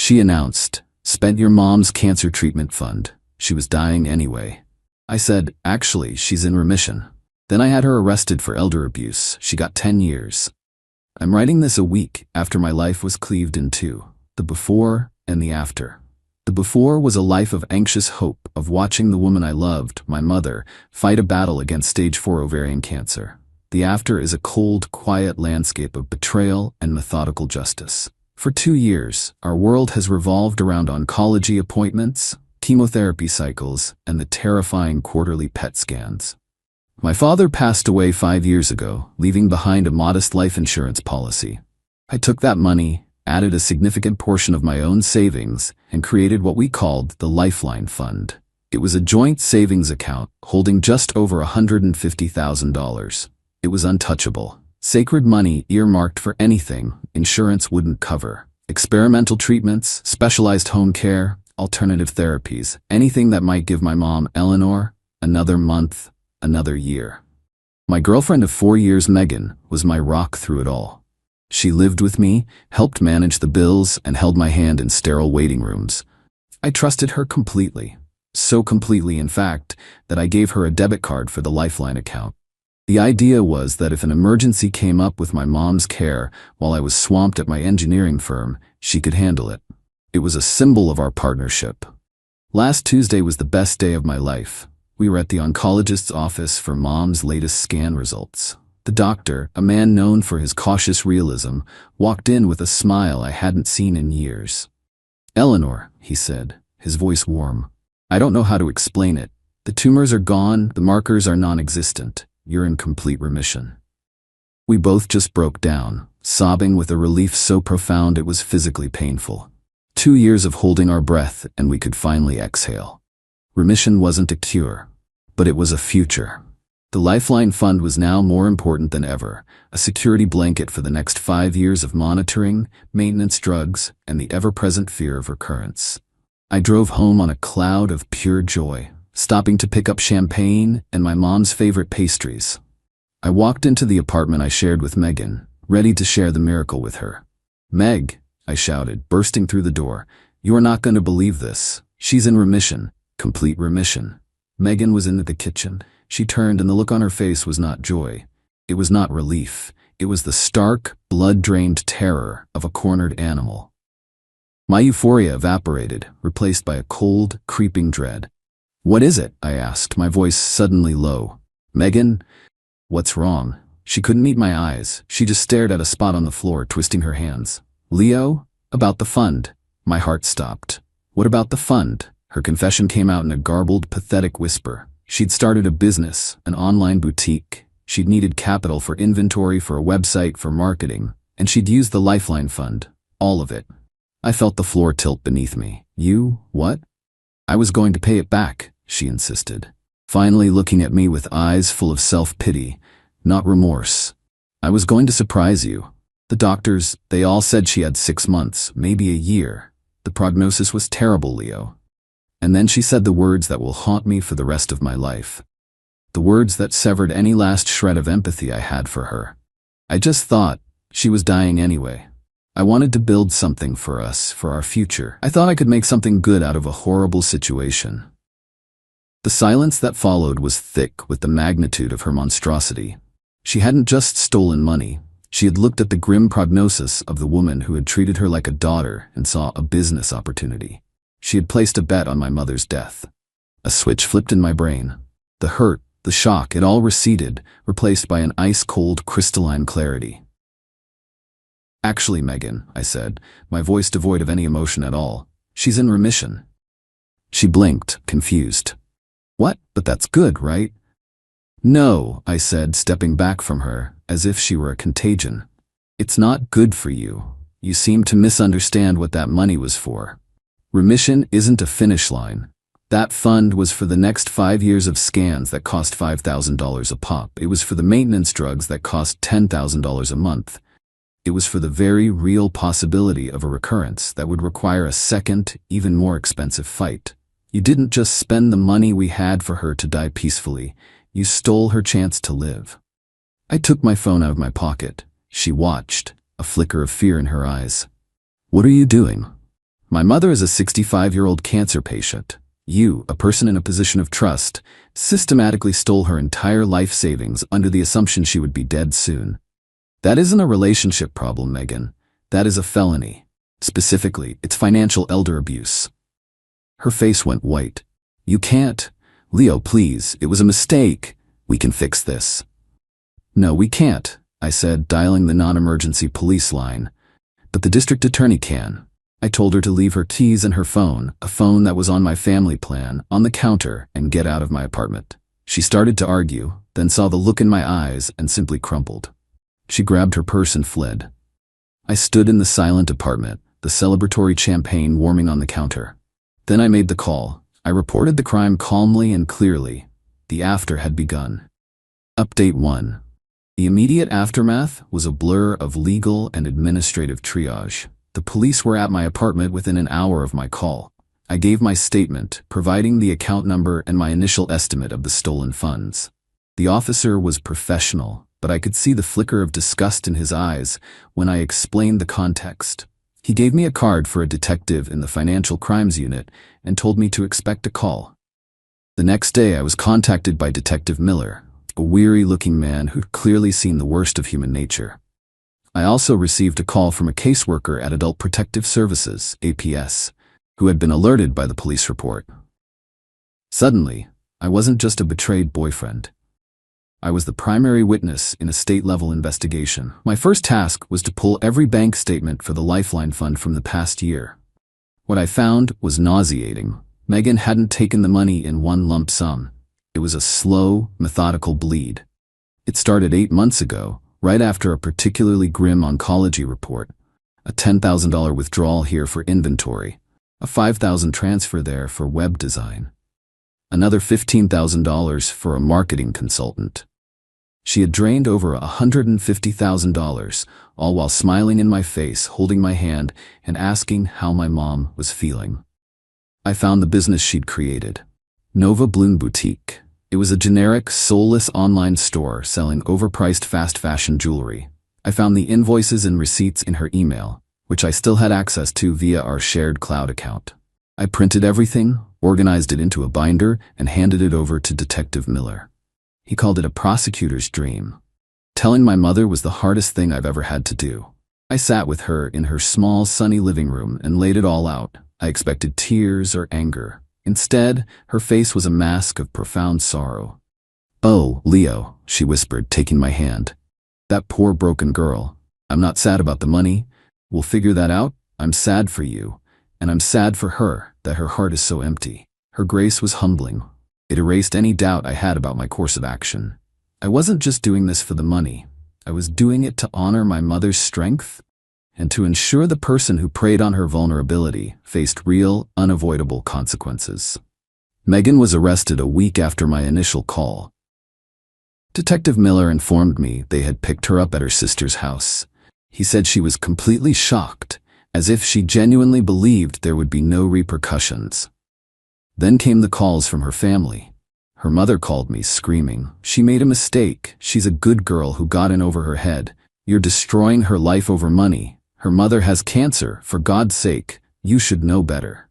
She announced, "Spent your mom's cancer treatment fund. She was dying anyway." I said, "Actually, she's in remission." Then I had her arrested for elder abuse. She got 10 years. I'm writing this a week after my life was cleaved in two, the before and the after. The before was a life of anxious hope, of watching the woman I loved, my mother, fight a battle against stage 4 ovarian cancer. The after is a cold, quiet landscape of betrayal and methodical justice. For 2 years, our world has revolved around oncology appointments, chemotherapy cycles, and the terrifying quarterly PET scans. My father passed away 5 years ago, leaving behind a modest life insurance policy. I took that money, added a significant portion of my own savings, and created what we called the Lifeline Fund. It was a joint savings account holding just over $150,000. It was untouchable. Sacred money earmarked for anything insurance wouldn't cover. Experimental treatments, specialized home care, alternative therapies, anything that might give my mom, Eleanor, another month, another year. My girlfriend of 4 years, Megan, was my rock through it all. She lived with me, helped manage the bills, and held my hand in sterile waiting rooms. I trusted her completely. So completely, in fact, that I gave her a debit card for the Lifeline account. The idea was that if an emergency came up with my mom's care while I was swamped at my engineering firm, she could handle it. It was a symbol of our partnership. Last Tuesday was the best day of my life. We were at the oncologist's office for Mom's latest scan results. The doctor, a man known for his cautious realism, walked in with a smile I hadn't seen in years. "Eleanor," he said, his voice warm. "I don't know how to explain it. The tumors are gone, the markers are non-existent. You're in complete remission." We both just broke down, sobbing with a relief so profound it was physically painful. 2 years of holding our breath and we could finally exhale. Remission wasn't a cure, but it was a future. The Lifeline Fund was now more important than ever, a security blanket for the next 5 years of monitoring, maintenance drugs, and the ever-present fear of recurrence. I drove home on a cloud of pure joy, stopping to pick up champagne and my mom's favorite pastries. I walked into the apartment I shared with Megan, ready to share the miracle with her. "Meg," I shouted, bursting through the door, "you are not going to believe this. She's in remission. Complete remission." Megan was in the kitchen. She turned and the look on her face was not joy. It was not relief. It was the stark, blood-drained terror of a cornered animal. My euphoria evaporated, replaced by a cold, creeping dread. "What is it?" I asked, my voice suddenly low. "Megan, what's wrong?" She couldn't meet my eyes. She just stared at a spot on the floor, twisting her hands. "Leo, about the fund." My heart stopped. "What about the fund?" Her confession came out in a garbled, pathetic whisper. She'd started a business, an online boutique. She'd needed capital for inventory, for a website, for marketing, and she'd used the Lifeline Fund. All of it. I felt the floor tilt beneath me. "You, what?" "I was going to pay it back," she insisted, finally looking at me with eyes full of self-pity, not remorse. "I was going to surprise you. The doctors, they all said she had 6 months, maybe a year. The prognosis was terrible, Leo." And then she said the words that will haunt me for the rest of my life. The words that severed any last shred of empathy I had for her. I just thought, she was dying anyway. I wanted to build something for us, for our future. I thought I could make something good out of a horrible situation. The silence that followed was thick with the magnitude of her monstrosity. She hadn't just stolen money. She had looked at the grim prognosis of the woman who had treated her like a daughter and saw a business opportunity. She had placed a bet on my mother's death. A switch flipped in my brain. The hurt, the shock, it all receded, replaced by an ice-cold, crystalline clarity. "Actually, Megan," I said, my voice devoid of any emotion at all, "she's in remission." She blinked, confused. "What? But that's good, right?" "No," I said, stepping back from her, as if she were a contagion. "It's not good for you. You seem to misunderstand what that money was for. Remission isn't a finish line. That fund was for the next 5 years of scans that cost $5,000 a pop. It was for the maintenance drugs that cost $10,000 a month. It was for the very real possibility of a recurrence that would require a second, even more expensive fight. You didn't just spend the money we had for her to die peacefully. You stole her chance to live." I took my phone out of my pocket. She watched, a flicker of fear in her eyes. "What are you doing?" My mother is a 65-year-old cancer patient. You, a person in a position of trust, systematically stole her entire life savings under the assumption she would be dead soon. That isn't a relationship problem, Megan. That is a felony. Specifically, it's financial elder abuse. Her face went white. You can't. Leo, please, it was a mistake. We can fix this. No, we can't, I said, dialing the non-emergency police line. But the district attorney can. I told her to leave her keys and her phone, a phone that was on my family plan, on the counter and get out of my apartment. She started to argue, then saw the look in my eyes and simply crumpled. She grabbed her purse and fled. I stood in the silent apartment, the celebratory champagne warming on the counter. Then I made the call. I reported the crime calmly and clearly. The after had begun. Update 1. The immediate aftermath was a blur of legal and administrative triage. The police were at my apartment within an hour of my call. I gave my statement, providing the account number and my initial estimate of the stolen funds. The officer was professional, but I could see the flicker of disgust in his eyes when I explained the context. He gave me a card for a detective in the Financial Crimes Unit and told me to expect a call. The next day I was contacted by Detective Miller, a weary-looking man who'd clearly seen the worst of human nature. I also received a call from a caseworker at Adult Protective Services, APS, who had been alerted by the police report. Suddenly, I wasn't just a betrayed boyfriend. I was the primary witness in a state-level investigation. My first task was to pull every bank statement for the Lifeline Fund from the past year. What I found was nauseating. Megan hadn't taken the money in one lump sum. It was a slow, methodical bleed. It started 8 months ago, right after a particularly grim oncology report. A $10,000 withdrawal here for inventory. A $5,000 transfer there for web design. Another $15,000 for a marketing consultant. She had drained over $150,000, all while smiling in my face, holding my hand, and asking how my mom was feeling. I found the business she'd created. Nova Bloom Boutique. It was a generic, soulless online store selling overpriced fast fashion jewelry. I found the invoices and receipts in her email, which I still had access to via our shared cloud account. I printed everything, organized it into a binder, and handed it over to Detective Miller. He called it a prosecutor's dream. Telling my mother was the hardest thing I've ever had to do. I sat with her in her small, sunny living room and laid it all out. I expected tears or anger. Instead, her face was a mask of profound sorrow. "Oh, Leo," she whispered, taking my hand. "That poor broken girl. I'm not sad about the money. We'll figure that out. I'm sad for you. And I'm sad for her, that her heart is so empty." Her grace was humbling. It erased any doubt I had about my course of action. I wasn't just doing this for the money. I was doing it to honor my mother's strength and to ensure the person who preyed on her vulnerability faced real, unavoidable consequences. Megan was arrested a week after my initial call. Detective Miller informed me they had picked her up at her sister's house. He said she was completely shocked, as if she genuinely believed there would be no repercussions. Then came the calls from her family. Her mother called me, screaming, "She made a mistake. She's a good girl who got in over her head. You're destroying her life over money. Her mother has cancer. For God's sake, you should know better."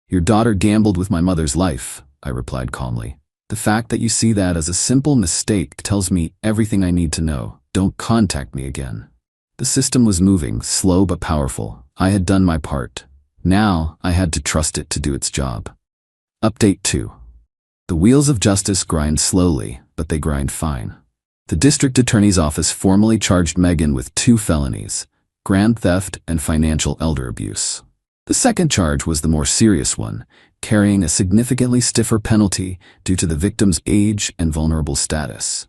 "Your daughter gambled with my mother's life," I replied calmly. "The fact that you see that as a simple mistake tells me everything I need to know. Don't contact me again." The system was moving, slow but powerful. I had done my part. Now I had to trust it to do its job. Update 2. The wheels of justice grind slowly, but they grind fine. The district attorney's office formally charged Megan with 2 felonies: grand theft and financial elder abuse. The second charge was the more serious one, carrying a significantly stiffer penalty due to the victim's age and vulnerable status.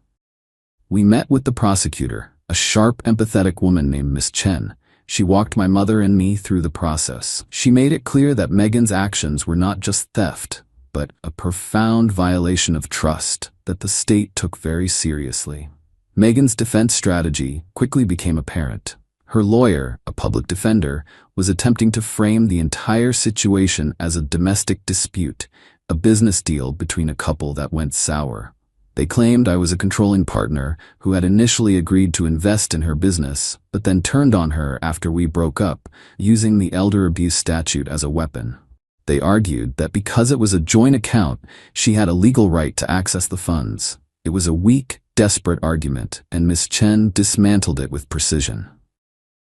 We met with the prosecutor, a sharp, empathetic woman named Miss Chen. She walked my mother and me through the process. She made it clear that Megan's actions were not just theft, but a profound violation of trust that the state took very seriously. Megan's defense strategy quickly became apparent. Her lawyer, a public defender, was attempting to frame the entire situation as a domestic dispute, a business deal between a couple that went sour. They claimed I was a controlling partner who had initially agreed to invest in her business, but then turned on her after we broke up, using the elder abuse statute as a weapon. They argued that because it was a joint account, she had a legal right to access the funds. It was a weak, desperate argument, and Ms. Chen dismantled it with precision.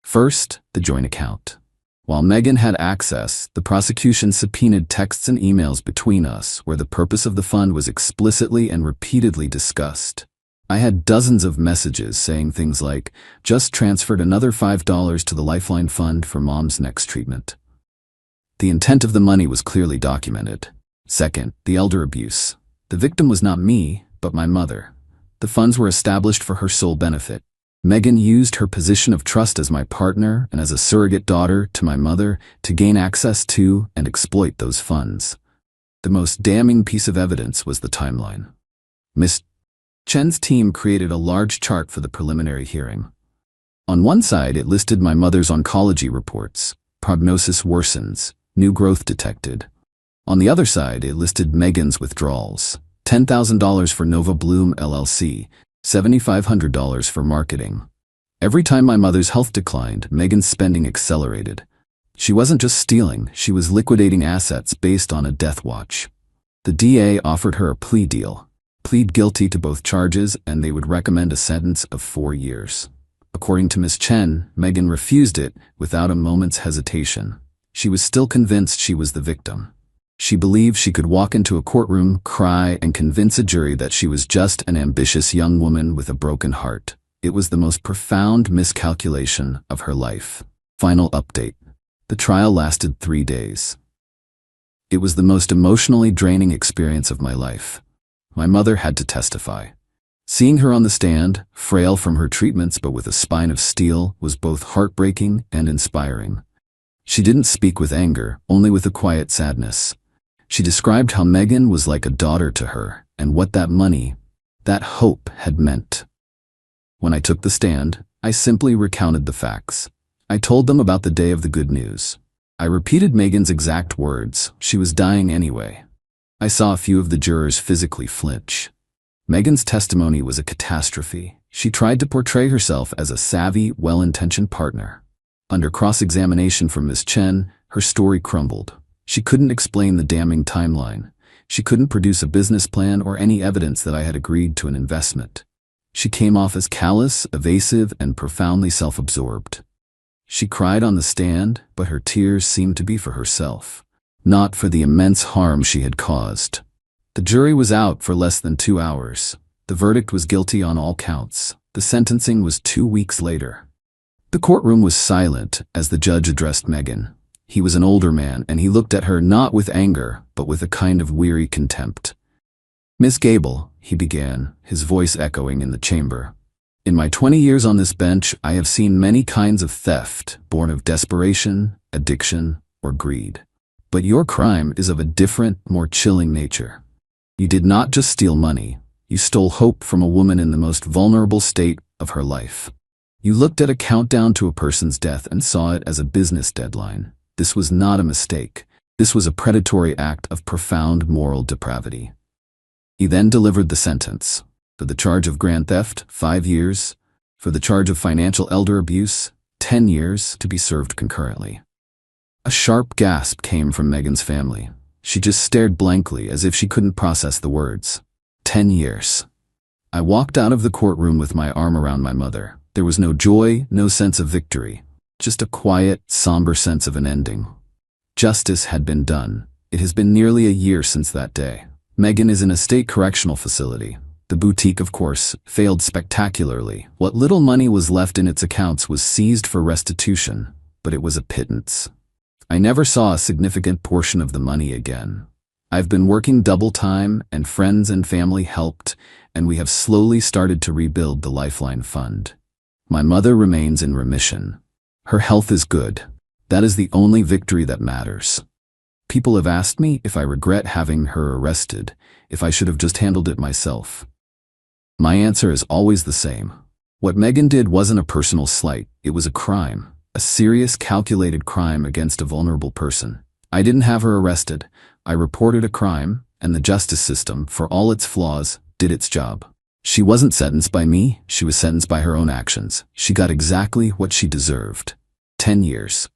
First, the joint account. While Megan had access, the prosecution subpoenaed texts and emails between us where the purpose of the fund was explicitly and repeatedly discussed. I had dozens of messages saying things like, "Just transferred another $5 to the Lifeline Fund for Mom's next treatment." The intent of the money was clearly documented. Second, the elder abuse. The victim was not me, but my mother. The funds were established for her sole benefit. Megan used her position of trust as my partner and as a surrogate daughter to my mother to gain access to and exploit those funds. The most damning piece of evidence was the timeline. Ms. Chen's team created a large chart for the preliminary hearing. On one side, it listed my mother's oncology reports, prognosis worsens, new growth detected. On the other side, it listed Megan's withdrawals, $10,000 for Nova Bloom LLC, $7,500 for marketing. Every time my mother's health declined, Megan's spending accelerated. She wasn't just stealing, she was liquidating assets based on a death watch. The DA offered her a plea deal. Plead guilty to both charges and they would recommend a sentence of 4 years. According to Ms. Chen, Megan refused it without a moment's hesitation. She was still convinced she was the victim. She believed she could walk into a courtroom, cry, and convince a jury that she was just an ambitious young woman with a broken heart. It was the most profound miscalculation of her life. Final update. The trial lasted 3 days. It was the most emotionally draining experience of my life. My mother had to testify. Seeing her on the stand, frail from her treatments but with a spine of steel, was both heartbreaking and inspiring. She didn't speak with anger, only with a quiet sadness. She described how Megan was like a daughter to her, and what that money, that hope had meant. When I took the stand, I simply recounted the facts. I told them about the day of the good news. I repeated Megan's exact words, she was dying anyway. I saw a few of the jurors physically flinch. Megan's testimony was a catastrophe. She tried to portray herself as a savvy, well-intentioned partner. Under cross-examination from Ms. Chen, her story crumbled. She couldn't explain the damning timeline. She couldn't produce a business plan or any evidence that I had agreed to an investment. She came off as callous, evasive, and profoundly self-absorbed. She cried on the stand, but her tears seemed to be for herself, not for the immense harm she had caused. The jury was out for less than 2 hours. The verdict was guilty on all counts. The sentencing was 2 weeks later. The courtroom was silent as the judge addressed Megan. He was an older man, and he looked at her not with anger, but with a kind of weary contempt. "Miss Gable," he began, his voice echoing in the chamber. "In my 20 years on this bench, I have seen many kinds of theft, born of desperation, addiction, or greed. But your crime is of a different, more chilling nature. You did not just steal money, you stole hope from a woman in the most vulnerable state of her life. You looked at a countdown to a person's death and saw it as a business deadline. This was not a mistake. This was a predatory act of profound moral depravity." He then delivered the sentence. For the charge of grand theft, 5 years. For the charge of financial elder abuse, 10 years, to be served concurrently. A sharp gasp came from Megan's family. She just stared blankly as if she couldn't process the words. 10 years. I walked out of the courtroom with my arm around my mother. There was no joy, no sense of victory. Just a quiet, somber sense of an ending. Justice had been done. It has been nearly a year since that day. Megan is in a state correctional facility. The boutique, of course, failed spectacularly. What little money was left in its accounts was seized for restitution, but it was a pittance. I never saw a significant portion of the money again. I've been working double time, and friends and family helped, and we have slowly started to rebuild the Lifeline Fund. My mother remains in remission. Her health is good. That is the only victory that matters. People have asked me if I regret having her arrested, if I should have just handled it myself. My answer is always the same. What Megan did wasn't a personal slight, it was a crime, a serious, calculated crime against a vulnerable person. I didn't have her arrested. I reported a crime, and the justice system, for all its flaws, did its job. She wasn't sentenced by me, she was sentenced by her own actions. She got exactly what she deserved. 10 years.